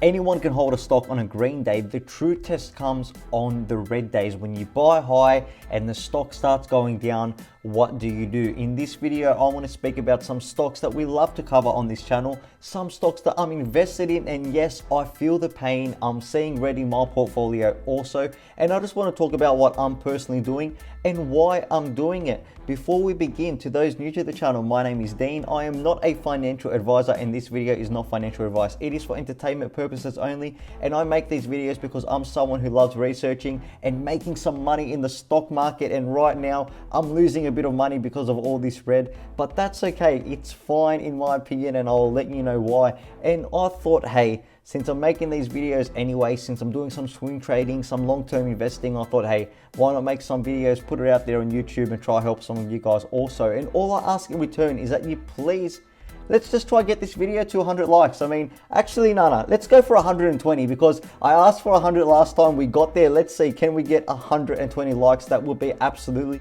Anyone can hold a stock on a green day. The true test comes on the red days. When you buy high and the stock starts going down, what do you do? In this video, I want to speak about some stocks that we love to cover on this channel, some stocks that I'm invested in, and yes, I feel the pain. I'm seeing red in my portfolio also, and I just want to talk about what I'm personally doing and why I'm doing it. Before we begin, to those new to the channel, my name is Dean. I am not a financial advisor, and this video is not financial advice. It is for entertainment purposes only, and I make these videos because I'm someone who loves researching and making some money in the stock market, and right now I'm losing a bit of money because of all this red, but that's okay. It's fine in my opinion, and I'll let you know why. And I thought, hey, since I'm making these videos anyway, since I'm doing some swing trading, some long-term investing, I thought, hey, why not make some videos, put it out there on YouTube and try to help some of you guys also. And all I ask in return is that you please, let's just try to get this video to 100 likes. I mean, actually, no, let's go for 120 because I asked for 100 last time. We got there. Let's see, can we get 120 likes? That would be absolutely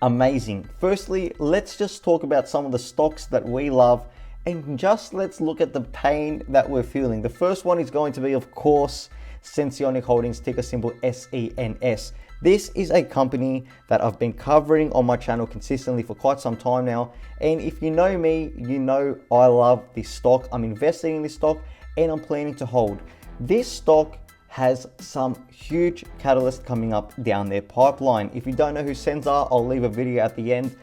amazing. Firstly, let's just talk about some of the stocks that we love, and just let's look at the pain that we're feeling. The first one is going to be, of course, Sensionic Holdings, ticker symbol SENS. This is a company that I've been covering on my channel consistently for quite some time now. And if you know me, you know I love this stock. I'm investing in this stock and I'm planning to hold. This stock has some huge catalyst coming up down their pipeline. If you don't know who Sens are, I'll leave a video at the end.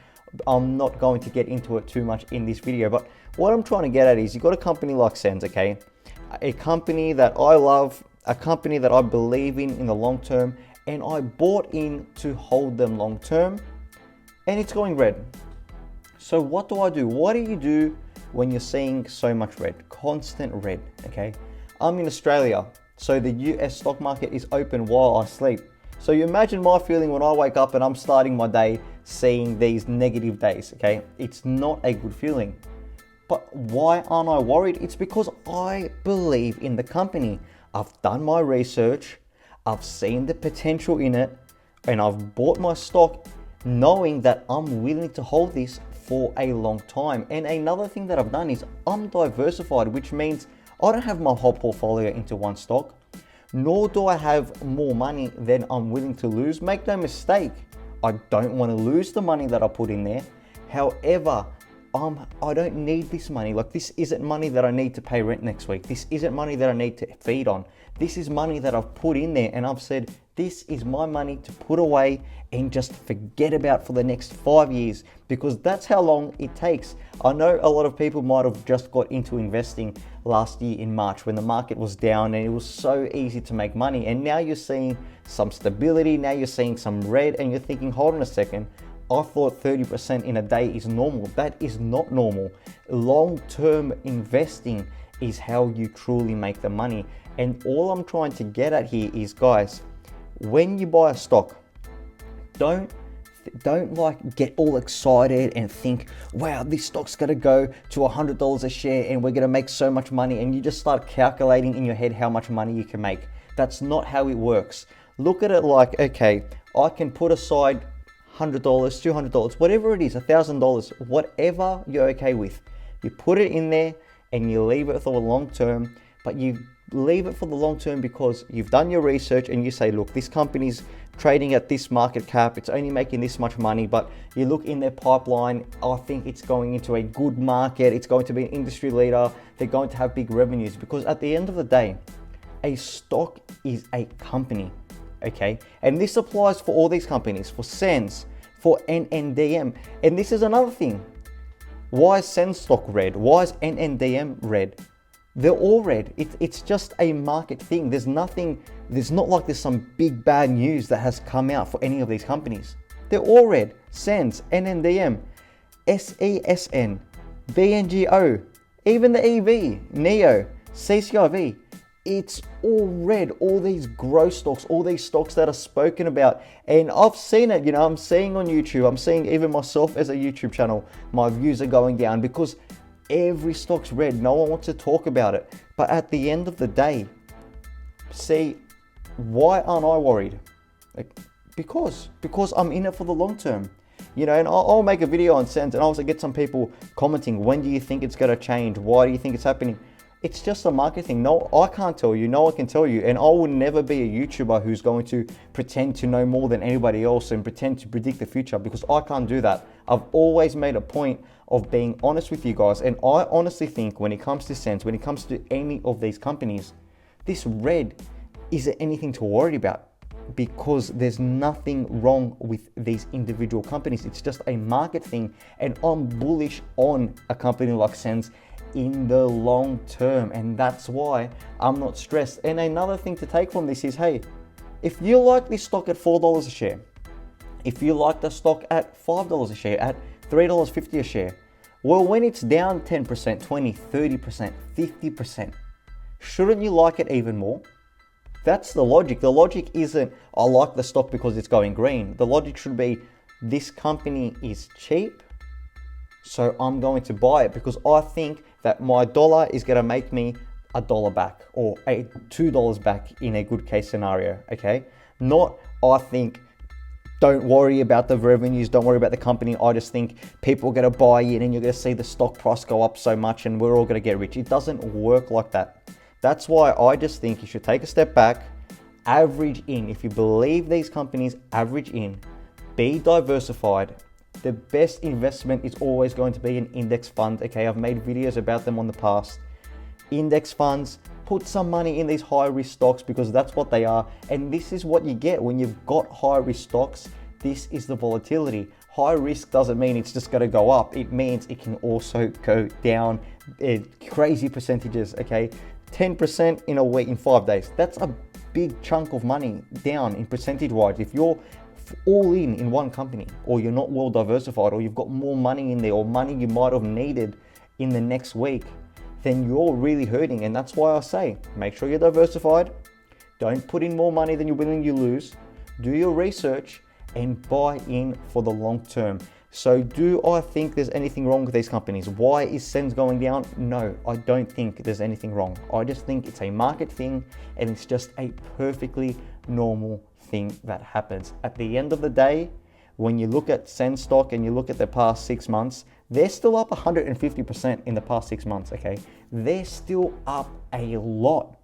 I'm not going to get into it too much in this video, but what I'm trying to get at is you've got a company like Sens, okay? A company that I love, a company that I believe in the long term, and I bought in to hold them long term, and it's going red. So what do I do? What do you do when you're seeing so much red? Constant red, okay? I'm in Australia, so the US stock market is open while I sleep. So you imagine my feeling when I wake up and I'm starting my day seeing these negative days, okay? It's not a good feeling. But why aren't I worried? It's because I believe in the company. I've done my research, I've seen the potential in it, and I've bought my stock knowing that I'm willing to hold this for a long time. And another thing that I've done is I'm diversified, which means I don't have my whole portfolio into one stock, nor do I have more money than I'm willing to lose. Make no mistake, I don't want to lose the money that I put in there. However, I don't need this money. Like, this isn't money that I need to pay rent next week. This isn't money that I need to feed on. This is money that I've put in there, and I've said, this is my money to put away and just forget about for the next 5 years, because that's how long it takes. I know a lot of people might have just got into investing last year in March when the market was down and it was so easy to make money. And now you're seeing some stability. Now you're seeing some red, and you're thinking, hold on a second. I thought 30% in a day is normal. That is not normal. Long-term investing is how you truly make the money. And all I'm trying to get at here is, guys, when you buy a stock, don't like get all excited and think, wow, this stock's gonna go to $100 a share and we're gonna make so much money, and you just start calculating in your head how much money you can make. That's not how it works. Look at it like, okay, I can put aside $100, $200, whatever it is, $1,000, whatever you're okay with. You put it in there and you leave it for the long term, but you leave it for the long term because you've done your research and you say, look, this company's trading at this market cap, it's only making this much money, but you look in their pipeline, I think it's going into a good market, it's going to be an industry leader, they're going to have big revenues. Because at the end of the day, a stock is a company, okay? And this applies for all these companies, for Sens, for Nndm. And this is another thing. Why is Sens stock red? Why is Nndm red? They're all red. It's just a market thing. There's not like there's some big bad news that has come out for any of these companies. They're all red. Sens, Nndm, Sesn, Bngo, even the EV, NEO, CCIV. It's all red. All these growth stocks, all these stocks that are spoken about. And I've seen it, I'm seeing on YouTube, I'm seeing even myself as a YouTube channel, my views are going down because every stock's red. No one wants to talk about it. But at the end of the day, see, why aren't I worried? Because I'm in it for the long term. And I'll make a video on Sens and I'll also get some people commenting, when do you think it's going to change? Why do you think it's happening? It's just a market thing. No, I can't tell you, no one can tell you. And I will never be a YouTuber who's going to pretend to know more than anybody else and pretend to predict the future, because I can't do that. I've always made a point of being honest with you guys. And I honestly think when it comes to Sens, when it comes to any of these companies, this red isn't anything to worry about, because there's nothing wrong with these individual companies. It's just a market thing. And I'm bullish on a company like Sens in the long term, and that's why I'm not stressed. And another thing to take from this is, hey, if you like this stock at $4 a share, if you like the stock at $5 a share, at $3.50 a share, well, when it's down 10%, 20, 30%, 50%, shouldn't you like it even more? That's the logic. The logic isn't, I like the stock because it's going green. The logic should be, this company is cheap, so I'm going to buy it because I think that my dollar is going to make me $1 back, or $2 back in a good case scenario, okay? Not, I think, don't worry about the revenues, don't worry about the company. I just think people are going to buy in and you're going to see the stock price go up so much and we're all going to get rich. It doesn't work like that. That's why I just think you should take a step back, average in. If you believe these companies, average in, be diversified. The best investment is always going to be an index fund. Okay, I've made videos about them on the past. Index funds, put some money in these high risk stocks because that's what they are. And this is what you get when you've got high risk stocks. This is the volatility. High risk doesn't mean it's just going to go up. It means it can also go down crazy percentages. Okay, 10% in a week, in 5 days. That's a big chunk of money down in percentage wise. If you're all in one company, or you're not well diversified, or you've got more money in there, or money you might have needed in the next week, then you're really hurting. And that's why I say, make sure you're diversified. Don't put in more money than you're willing to lose. Do your research and buy in for the long term. So do I think there's anything wrong with these companies? Why is Sens going down? No, I don't think there's anything wrong. I just think it's a market thing, and it's just a perfectly normal thing that happens. At the end of the day, when you look at Sens stock and you look at the past 6 months, they're still up 150% in the past 6 months, okay? They're still up a lot.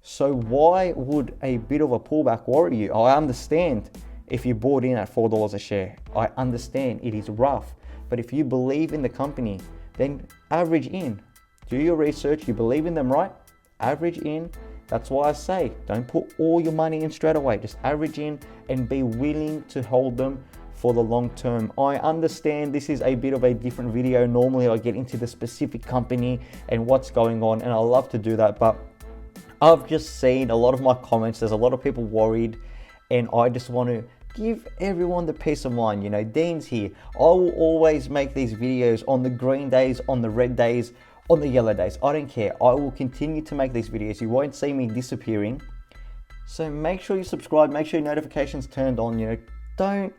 So why would a bit of a pullback worry you? I understand if you bought in at $4 a share. I understand it is rough, but if you believe in the company, then average in. Do your research, you believe in them, right? Average in. That's why I say, don't put all your money in straight away. Just average in and be willing to hold them for the long term. I understand this is a bit of a different video. Normally I get into the specific company and what's going on, and I love to do that, but I've just seen a lot of my comments. There's a lot of people worried, and I just want to give everyone the peace of mind. You know, Dean's here. I will always make these videos on the green days, on the red days, on the yellow days. I don't care. I will continue to make these videos. You won't see me disappearing. So make sure you subscribe, make sure your notifications turned on. You know, don't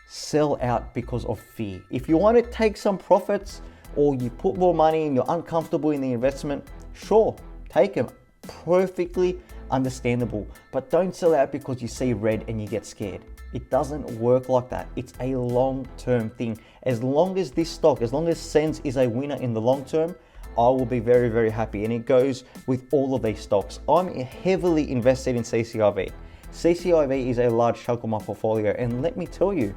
sell out because of fear. If you want to take some profits, or you put more money and you're uncomfortable in the investment, sure, take them. Perfectly understandable. But don't sell out because you see red and you get scared. It doesn't work like that. It's a long-term thing. As long as this stock, as long as Sens is a winner in the long term, I will be very, very happy. And it goes with all of these stocks. I'm heavily invested in CCIV. CCIV is a large chunk of my portfolio. And let me tell you,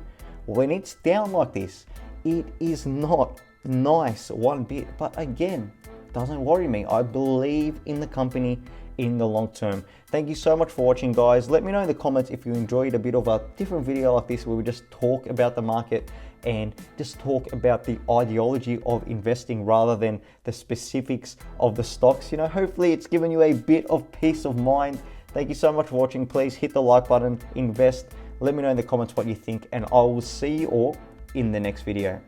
when it's down like this, it is not nice one bit. But again, doesn't worry me. I believe in the company in the long term. Thank you so much for watching, guys. Let me know in the comments if you enjoyed a bit of a different video like this, where we just talk about the market and just talk about the ideology of investing rather than the specifics of the stocks. You know, hopefully it's given you a bit of peace of mind. Thank you so much for watching. Please hit the like button, invest. Let me know in the comments what you think, and I will see you all in the next video.